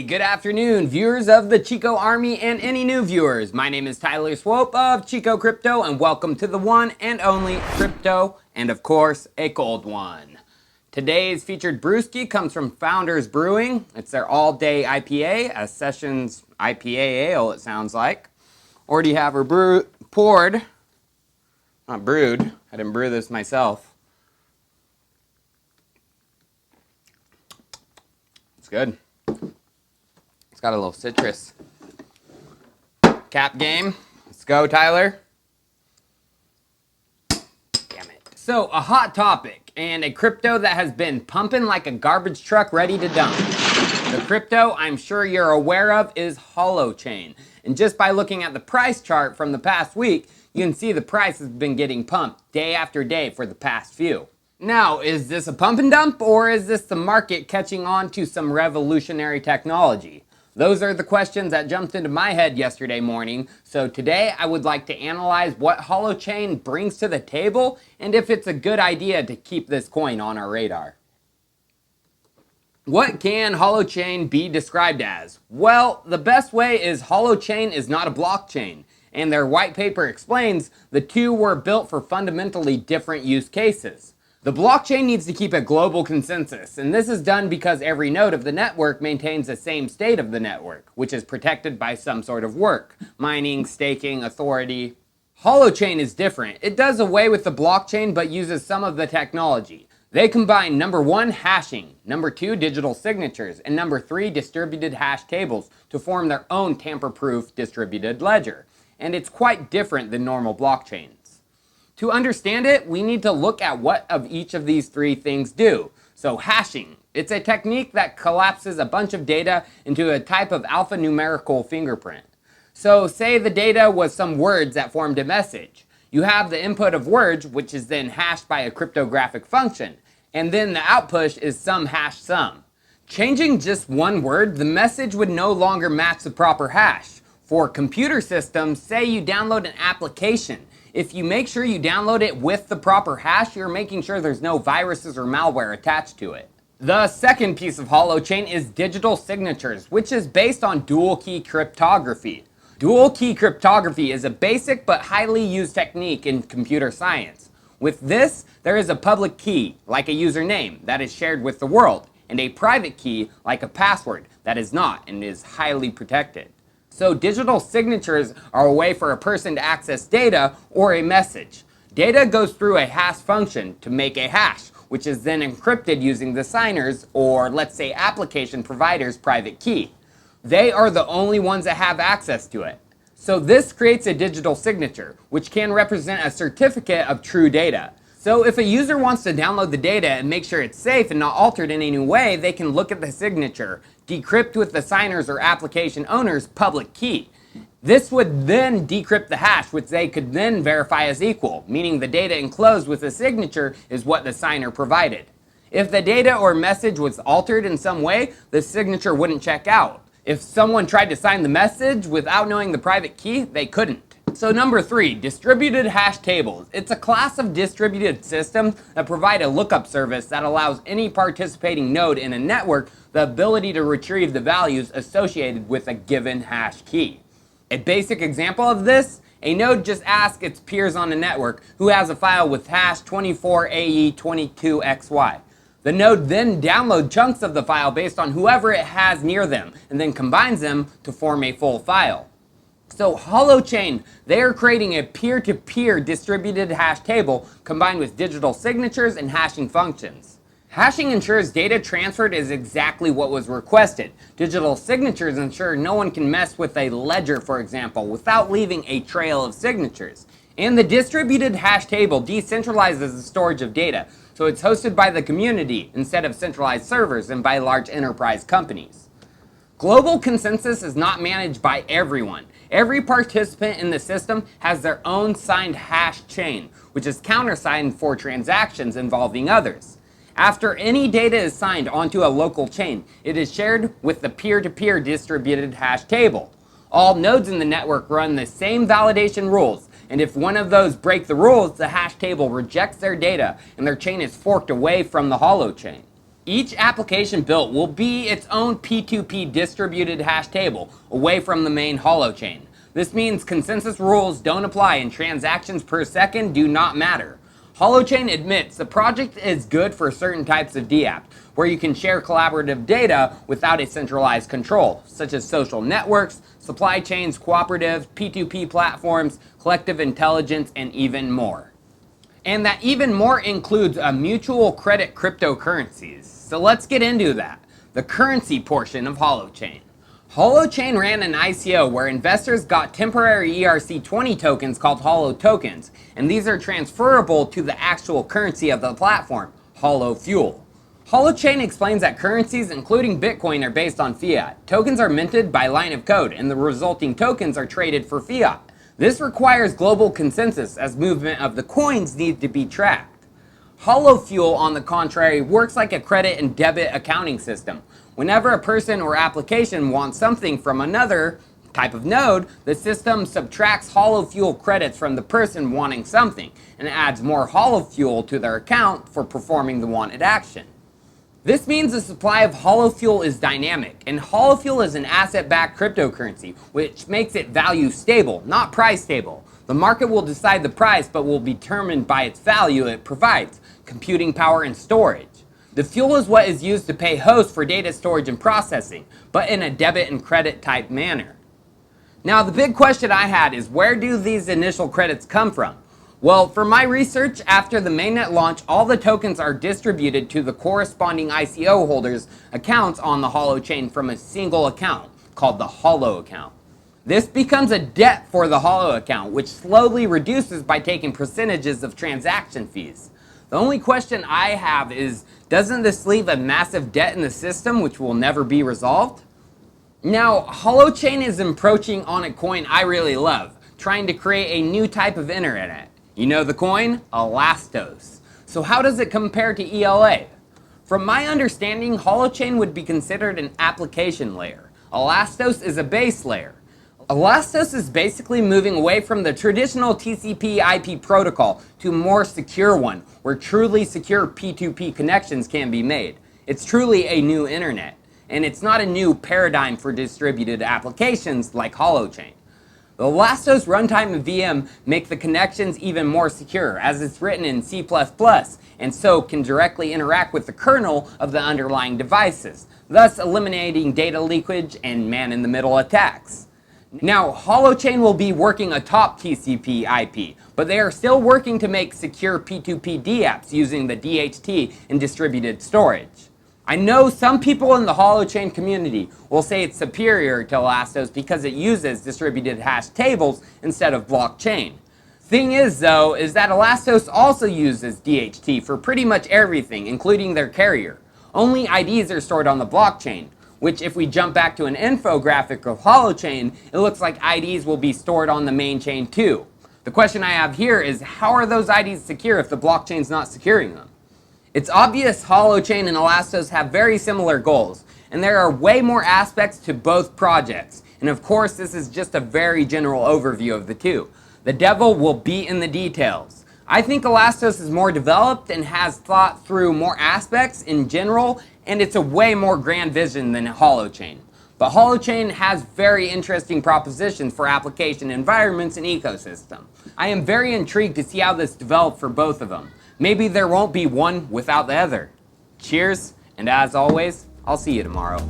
Good afternoon, viewers of the Chico Army and any new viewers. My name is Tyler Swope of Chico Crypto, and welcome to the one and only crypto, and of course, a cold one. Today's featured brewski comes from Founders Brewing. It's their all-day IPA, a Sessions IPA ale, it sounds like. Already have her poured, not brewed. I didn't brew this myself. It's good. It's got a little citrus. Cap game. Let's go, Tyler. Damn it. So, a hot topic and a crypto that has been pumping like a garbage truck ready to dump. The crypto I'm sure you're aware of is Holochain. And just by looking at the price chart from the past week, you can see the price has been getting pumped day after day for the past few. Now, is this a pump and dump, or is this the market catching on to some revolutionary technology? Those are the questions that jumped into my head yesterday morning, so today I would like to analyze what Holochain brings to the table and if it's a good idea to keep this coin on our radar. What can Holochain be described as? Well, the best way is Holochain is not a blockchain, and their white paper explains the two were built for fundamentally different use cases. The blockchain needs to keep a global consensus, and this is done because every node of the network maintains the same state of the network, which is protected by some sort of work, mining, staking, authority. Holochain is different. It does away with the blockchain but uses some of the technology. They combine number 1, hashing, number 2, digital signatures, and number 3, distributed hash tables to form their own tamper-proof distributed ledger. And it's quite different than normal blockchains. To understand it, we need to look at what of each of these three things do. So hashing, it's a technique that collapses a bunch of data into a type of alphanumerical fingerprint. So say the data was some words that formed a message. You have the input of words, which is then hashed by a cryptographic function, and then the output is some hash sum. Changing just one word, the message would no longer match the proper hash. For computer systems, say you download an application. If you make sure you download it with the proper hash, you're making sure there's no viruses or malware attached to it. The second piece of Holochain is digital signatures, which is based on dual key cryptography. Dual key cryptography is a basic but highly used technique in computer science. With this, there is a public key, like a username, that is shared with the world, and a private key, like a password, that is not and is highly protected. So digital signatures are a way for a person to access data or a message. Data goes through a hash function to make a hash, which is then encrypted using the signer's, or let's say application provider's, private key. They are the only ones that have access to it. So this creates a digital signature, which can represent a certificate of true data. So if a user wants to download the data and make sure it's safe and not altered in any way, they can look at the signature, decrypt with the signer's or application owner's public key. This would then decrypt the hash, which they could then verify as equal, meaning the data enclosed with the signature is what the signer provided. If the data or message was altered in some way, the signature wouldn't check out. If someone tried to sign the message without knowing the private key, they couldn't. So number 3, distributed hash tables. It's a class of distributed systems that provide a lookup service that allows any participating node in a network the ability to retrieve the values associated with a given hash key. A basic example of this, a node just asks its peers on a network who has a file with hash 24AE22XY. The node then downloads chunks of the file based on whoever it has near them and then combines them to form a full file. So Holochain, they are creating a peer-to-peer distributed hash table combined with digital signatures and hashing functions. Hashing ensures data transferred is exactly what was requested. Digital signatures ensure no one can mess with a ledger, for example, without leaving a trail of signatures. And the distributed hash table decentralizes the storage of data, so it's hosted by the community instead of centralized servers and by large enterprise companies. Global consensus is not managed by everyone. Every participant in the system has their own signed hash chain, which is countersigned for transactions involving others. After any data is signed onto a local chain, it is shared with the peer-to-peer distributed hash table. All nodes in the network run the same validation rules, and if one of those break the rules, the hash table rejects their data and their chain is forked away from the Holochain. Each application built will be its own P2P distributed hash table away from the main Holochain. This means consensus rules don't apply and transactions per second do not matter. Holochain admits the project is good for certain types of dApps, where you can share collaborative data without a centralized control, such as social networks, supply chains, cooperatives, P2P platforms, collective intelligence, and even more. And that even more includes a mutual credit cryptocurrencies. So let's get into that, the currency portion of Holochain. Holochain ran an ICO where investors got temporary ERC20 tokens called Holo tokens, and these are transferable to the actual currency of the platform, Holofuel. Holochain explains that currencies, including Bitcoin, are based on fiat. Tokens are minted by line of code, and the resulting tokens are traded for fiat. This requires global consensus, as movement of the coins needs to be tracked. Holofuel, on the contrary, works like a credit and debit accounting system. Whenever a person or application wants something from another type of node, the system subtracts Holofuel credits from the person wanting something, and adds more Holofuel to their account for performing the wanted action. This means the supply of Holofuel is dynamic, and Holofuel is an asset-backed cryptocurrency, which makes it value stable, not price stable. The market will decide the price, but will be determined by its value it provides, computing power and storage. The fuel is what is used to pay hosts for data storage and processing, but in a debit and credit type manner. Now, the big question I had is, where do these initial credits come from? Well, for my research, after the mainnet launch, all the tokens are distributed to the corresponding ICO holders' accounts on the Holochain from a single account, called the Holo account. This becomes a debt for the Holo account, which slowly reduces by taking percentages of transaction fees. The only question I have is, doesn't this leave a massive debt in the system which will never be resolved? Now, Holochain is approaching on a coin I really love, trying to create a new type of internet. You know the coin? Elastos. So how does it compare to ELA? From my understanding, Holochain would be considered an application layer. Elastos is a base layer. Elastos is basically moving away from the traditional TCP/IP protocol to a more secure one, where truly secure P2P connections can be made. It's truly a new internet, and it's not a new paradigm for distributed applications like Holochain. The Elastos runtime and VM make the connections even more secure, as it's written in C++, and so can directly interact with the kernel of the underlying devices, thus eliminating data leakage and man-in-the-middle attacks. Now, Holochain will be working atop TCP/IP, but they are still working to make secure P2P dApps using the DHT and distributed storage. I know some people in the Holochain community will say it's superior to Elastos because it uses distributed hash tables instead of blockchain. Thing is, though, is that Elastos also uses DHT for pretty much everything, including their carrier. Only IDs are stored on the blockchain, which, if we jump back to an infographic of Holochain, it looks like IDs will be stored on the main chain too. The question I have here is, how are those IDs secure if the blockchain's not securing them? It's obvious Holochain and Elastos have very similar goals, and there are way more aspects to both projects. And of course, this is just a very general overview of the two. The devil will be in the details. I think Elastos is more developed and has thought through more aspects in general, and it's a way more grand vision than Holochain. But Holochain has very interesting propositions for application environments and ecosystem. I am very intrigued to see how this develops for both of them. Maybe there won't be one without the other. Cheers, and as always, I'll see you tomorrow.